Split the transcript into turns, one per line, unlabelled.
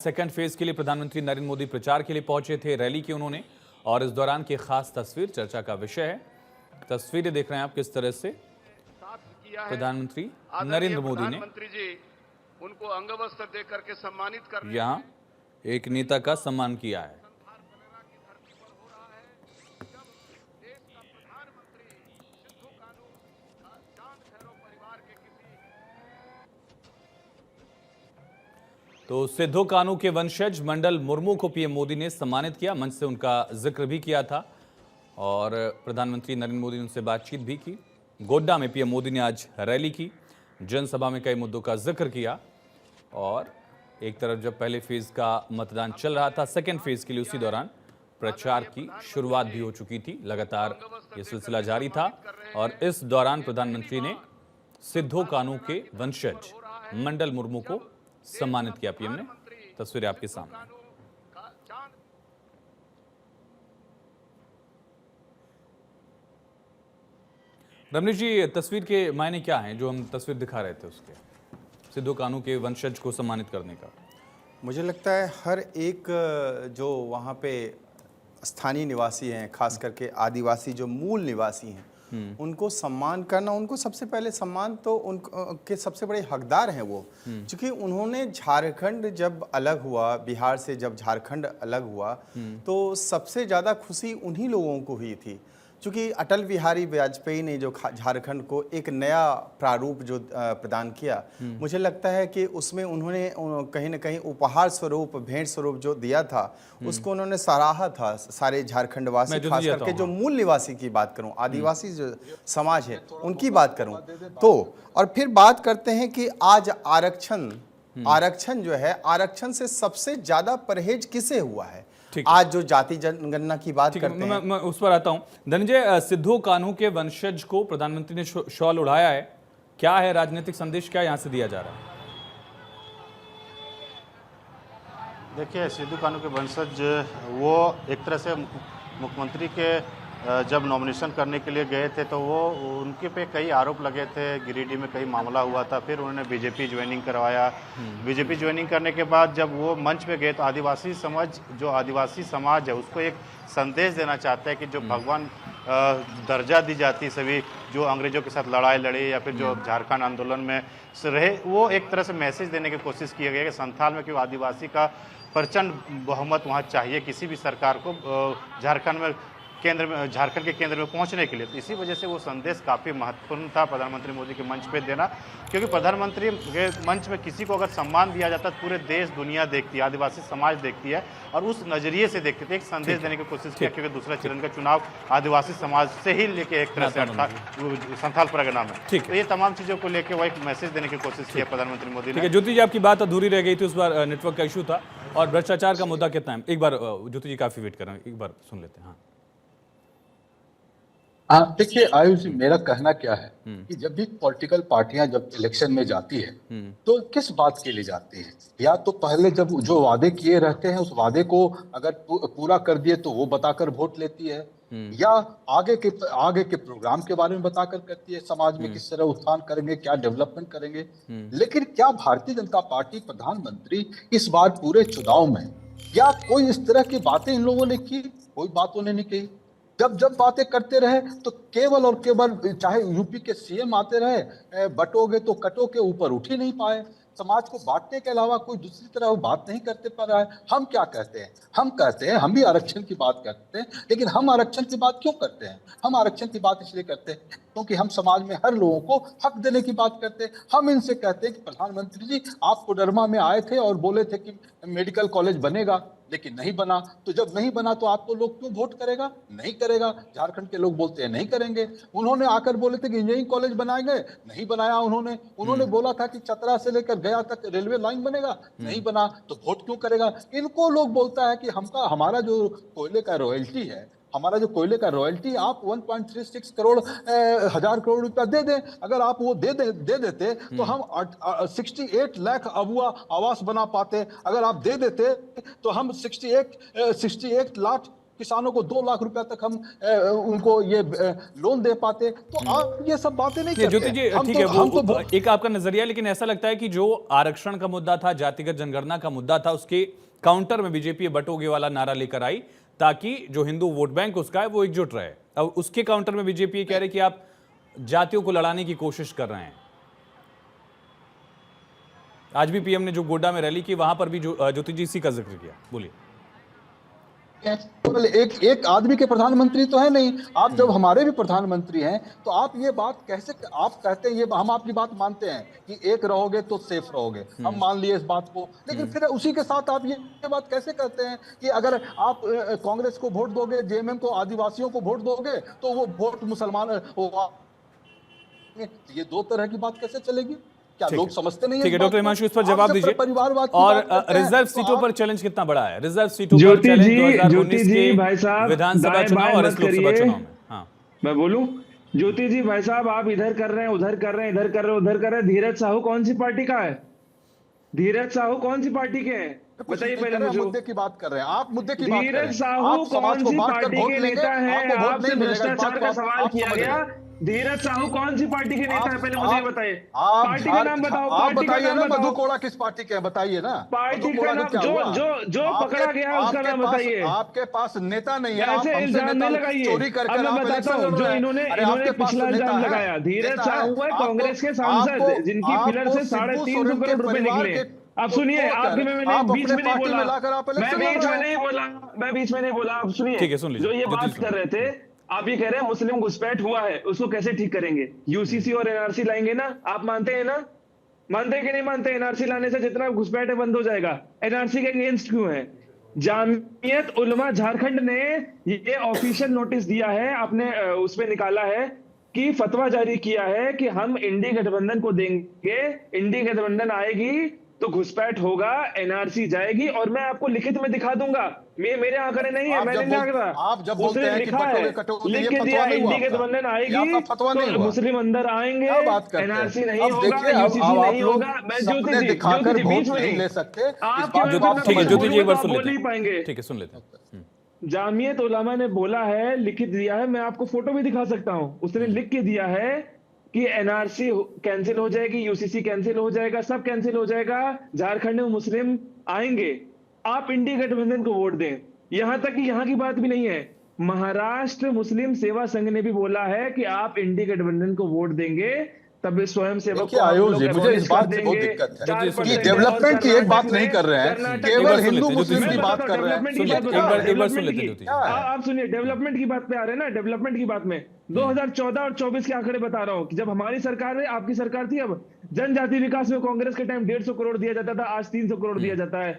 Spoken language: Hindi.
सेकंड फेज के लिए प्रधानमंत्री नरेंद्र मोदी प्रचार के लिए पहुंचे थे। रैली की उन्होंने और इस दौरान की खास तस्वीर चर्चा का विषय है। तस्वीरें देख रहे हैं आप किस तरह से प्रधानमंत्री नरेंद्र मोदी ने
उनको अंगवस्त्र देकर के सम्मानित कर
यहां एक नेता का सम्मान किया है। तो सिद्धू कानू के वंशज मंडल मुर्मू को पीएम मोदी ने सम्मानित किया। मंच से उनका जिक्र भी किया था और प्रधानमंत्री नरेंद्र मोदी ने उनसे बातचीत भी की। गोड्डा में पीएम मोदी ने आज रैली की, जनसभा में कई मुद्दों का जिक्र किया और एक तरफ जब पहले फेज का मतदान चल रहा था, सेकेंड फेज के लिए उसी दौरान प्रचार की शुरुआत भी हो चुकी थी। लगातार ये सिलसिला जारी था और इस दौरान प्रधानमंत्री ने सिद्धू कानू के वंशज मंडल मुर्मू को सम्मानित किया। पीएम ने तस्वीरें आपके सामने। रमनीश जी, तस्वीर के मायने क्या हैं जो हम तस्वीर दिखा रहे थे उसके, सिद्धू कानू के वंशज को सम्मानित करने का?
मुझे लगता है हर एक जो वहाँ पे स्थानीय निवासी हैं, खास करके आदिवासी जो मूल निवासी हैं, उनको सम्मान करना, उनको सबसे पहले सम्मान तो उनके सबसे बड़े हकदार हैं वो, क्योंकि उन्होंने झारखंड जब अलग हुआ, बिहार से जब झारखंड अलग हुआ तो सबसे ज़्यादा खुशी उन्हीं लोगों को हुई थी, क्योंकि अटल बिहारी वाजपेयी ने जो झारखंड को एक नया प्रारूप जो प्रदान किया, मुझे लगता है कि उसमें उन्होंने कहीं ना कहीं उपहार स्वरूप, भेंट स्वरूप जो दिया था, उसको उन्होंने सराहा था। सारे झारखंड वासी, खास करके जो मूल निवासी की बात करूं, आदिवासी जो समाज है उनकी बात करूं तो, और फिर बात करते हैं कि आज आरक्षण जो है, आरक्षण से सबसे ज्यादा परहेज किसे हुआ है? आज जो जाति जनगणना की बात करते हैं,
मैं उस पर आता हूं। धनंजय, सिद्धू कानू के वंशज को प्रधानमंत्री ने शॉल उड़ाया है, क्या है राजनीतिक संदेश, क्या यहां से दिया जा रहा है?
देखिए, सिद्धू कानू के वंशज वो एक तरह से मुख्यमंत्री के जब नॉमिनेशन करने के लिए गए थे तो वो उनके पे कई आरोप लगे थे, गिरिडीह में कई मामला हुआ था, फिर उन्होंने बीजेपी ज्वाइनिंग करवाया। बीजेपी ज्वाइनिंग करने के बाद जब वो मंच पे गए तो आदिवासी समाज है उसको एक संदेश देना चाहता है कि जो भगवान दर्जा दी जाती है सभी जो अंग्रेजों के साथ लड़ाई लड़े या फिर जो झारखंड आंदोलन में रहे, वो एक तरह से मैसेज देने की कोशिश की गई है कि संथाल में क्यों आदिवासी का प्रचंड बहुमत वहाँ चाहिए किसी भी सरकार को झारखंड में झारखंड के केंद्र में पहुंचने के लिए। तो इसी वजह से वो संदेश काफ़ी महत्वपूर्ण था प्रधानमंत्री मोदी के मंच पे देना, क्योंकि प्रधानमंत्री के मंच में किसी को अगर सम्मान दिया जाता है पूरे देश दुनिया देखती है, आदिवासी समाज देखती है और उस नजरिए से देखती थी। एक संदेश देने की कोशिश किया, क्योंकि दूसरा चरण का चुनाव आदिवासी समाज से ही लेके एक तरह से संथाल परगना में, तो ये तमाम चीज़ों को लेकर वो एक मैसेज देने की कोशिश किया प्रधानमंत्री मोदी ने।
ज्योति जी, आपकी बात अधूरी रह गई थी, उस बार नेटवर्क का इशू था और भ्रष्टाचार का मुद्दा कितना है, एक बार ज्योति जी काफी वेट कर रहे हैं, एक बार सुन लेते हैं।
देखिए आयुष जी, मेरा कहना क्या है कि जब भी पॉलिटिकल पार्टियां जब इलेक्शन में जाती है तो किस बात के लिए जाती है? या तो पहले जब जो वादे किए रहते हैं उस वादे को अगर पूरा कर दिए तो वो बताकर वोट लेती है, या आगे के प्रोग्राम के बारे में बताकर करती है, समाज में किस तरह उत्थान करेंगे, क्या डेवलपमेंट करेंगे। लेकिन क्या भारतीय जनता पार्टी, प्रधानमंत्री इस बार पूरे चुनाव में क्या कोई इस तरह की बातें इन लोगों ने की? कोई बात उन्होंने नहीं कही। जब बातें करते रहे तो केवल और केवल, चाहे यूपी के सीएम आते रहे, बटोगे तो कटो के ऊपर उठ ही नहीं पाए। समाज को बांटने के अलावा कोई दूसरी तरह वो बात नहीं करते पा रहा है। हम क्या कहते हैं? हम कहते हैं, हम भी आरक्षण की बात करते हैं, लेकिन हम आरक्षण की बात क्यों करते हैं? हम आरक्षण की बात इसलिए करते हैं क्योंकि हम समाज में हर लोगों को हक देने की बात करते हैं। हम इनसे कहते हैं कि प्रधानमंत्री जी, आप कोडरमा में आए थे और बोले थे कि मेडिकल कॉलेज बनेगा, लेकिन नहीं बना। तो जब नहीं बना तो आपको लोग क्यों वोट करेगा? नहीं करेगा। झारखंड के लोग बोलते हैं नहीं करेंगे। उन्होंने आकर बोले थे कि इंजीनियरिंग कॉलेज बनाएंगे, नहीं बनाया उन्होंने बोला था कि चतरा से लेकर गया तक रेलवे लाइन बनेगा, नहीं बना, तो वोट क्यों करेगा? इनको लोग बोलता है कि हमारा जो कोयले का रॉयल्टी है, आप 1.36 करोड़ हजार करोड़ रुपया दे दें। अगर आप वो दे देते तो हम 68 लाख आवास बना पाते। अगर आप दे देते तो हम 68 लाख किसानों को 2 लाख रुपया तक हम उनको ये लोन दे पाते। तो आप ये सब बातें नहीं करते।
ज्योति जी
हम
ठीक
तो-
है,
हम तो
वो एक आपका नजरिया, लेकिन ऐसा लगता है कि जो आरक्षण का मुद्दा था, जातिगत जनगणना का मुद्दा था, उसके काउंटर में बीजेपी बटोगे वाला नारा लेकर आई ताकि जो हिंदू वोट बैंक उसका है वो एकजुट रहे। अब उसके काउंटर में बीजेपी कह रही कि आप जातियों को लड़ाने की कोशिश कर रहे हैं। आज भी पीएम ने जो गोड्डा में रैली की वहां पर भी ज्योति जी इसी का जिक्र किया। बोलिए।
केवल एक आदमी के प्रधानमंत्री तो है नहीं, आप जब हमारे भी प्रधानमंत्री हैं तो आप ये बात कैसे, आप कहते हैं ये, हम आपकी बात मानते हैं कि एक रहोगे तो सेफ रहोगे, हम मान लिए इस बात को, लेकिन फिर उसी के साथ आप ये बात कैसे कहते हैं कि अगर आप कांग्रेस को वोट दोगे, जेएमएम को, आदिवासियों को वोट दोगे तो वो वोट मुसलमान, ये दो तरह की बात कैसे चलेगी? क्या लोग समझते नहीं?
ठीक है डॉक्टर हिमांशु, इस पर जवाब दीजिए।
परिवारवाद
और रिजर्व सीटों पर चैलेंज कितना बड़ा है? रिजर्व सीटों पर
ज्योति
चैलेंज
जी
2019 के
भाई साहब,
विधानसभा चुनाव और इस लोकसभा चुनाव में। हाँ,
मैं बोलूं? ज्योति जी भाई साहब, आप इधर कर रहे हैं, उधर कर रहे हैं, इधर कर रहे हैं, उधर कर रहे हैं। धीरज साहू कौन सी पार्टी का है? धीरज साहू कौन सी पार्टी के हैं? बताइए पहले मुझे।
मुद्दे की बात कर रहे हैं आप, मुद्दे की बात कर रहे हैं।
धीरज साहू कौन सी पार्टी के नेता है? आपसे भ्रष्टाचार का सवाल किया गया। धीरज साहू कौन सी पार्टी के नेता है? पहले मुझे बताइए, पार्टी का नाम बताओ।
आप
पार्टी का
बताइए
नाम
ना,
बताओ।
मधु कोड़ा किस पार्टी के हैं? बताइए ना।
पार्टी का नाम जो पकड़ा गया है उसका नाम बताइए।
आपके पास नेता नहीं है,
ऐसे इल्जाम नहीं लगाइए।
चोरी करके
अब मैं बताता हूँ, जो इन्होंने पिछला इल्जाम लगाया। धीरज साहू है कांग्रेस के सांसद, जिनकी फिलर से 350 करोड़ रुपए निकले। आप सुनिए, आपके मैंने बीच में नहीं बोला, मैं बीच में नहीं बोला। आप सुनिए,
ठीक है, सुन लीजिए।
जो ये बात कर रहे थे, आप ये कह रहे हैं मुस्लिम घुसपैठ हुआ है, उसको कैसे ठीक करेंगे? यूसीसी और एनआरसी लाएंगे ना? आप मानते हैं ना? मानते हैं कि नहीं मानते? एनआरसी लाने से जितना घुसपैठ है बंद हो जाएगा। एनआरसी के अगेंस्ट क्यों है? जामियत उलमा झारखंड ने ये ऑफिशियल नोटिस दिया है, आपने उसमें निकाला है कि फतवा जारी किया है कि हम इंडी गठबंधन को देंगे, इंडी गठबंधन आएगी तो घुसपैठ होगा, एनआरसी जाएगी। और मैं आपको लिखित में दिखा दूंगा, मेरे आंकड़े नहीं है, मैंने नहीं आंकड़ा,
आप जब बोलते हैं कि बटोरे कटोरे,
लिख के दिया, इंडी गठबंधन आएगी तो मुस्लिम अंदर आएंगे, एनआरसी नहीं होगा, यूसीसी नहीं होगा। मैं ज्योति जी बीच में नहीं ले सकते,
ठीक है ज्योति जी एक बार सुन
बोल नहीं
लेते
पाएंगे।
हैं। ठीक है, सुन लेते हैं।
जामियत उलमा ने बोला है, लिखित दिया है, मैं आपको फोटो भी दिखा सकता हूं। उसने लिख के दिया है कि एनआरसी कैंसिल हो जाएगी, यूसीसी कैंसिल हो जाएगा, सब कैंसिल हो जाएगा, झारखंड में मुस्लिम आएंगे, आप इंडी गठबंधन को वोट दें। यहां तक कि यहां की बात भी नहीं है, महाराष्ट्र मुस्लिम सेवा संघ ने भी बोला है कि आप इंडी गठबंधन को वोट देंगे, तब स्वयं सेवक
आयुष जी, मुझे इस बात से बहुत दिक्कत है कि डेवलपमेंट की एक बात नहीं कर रहे हैं, केवल हिंदू मुस्लिम की बात कर रहे हैं।
एक बार सुन लेते हैं।
आप सुनिए, डेवलपमेंट की बात पे आ रहे हैं ना, डेवलपमेंट की बात में 2014 और 24 के आंकड़े बता रहा हूं कि जब हमारी सरकार है, आपकी सरकार थी, अब जनजाति विकास में कांग्रेस के टाइम 150 करोड़ दिया जाता था, आज 300 करोड़ दिया जाता है।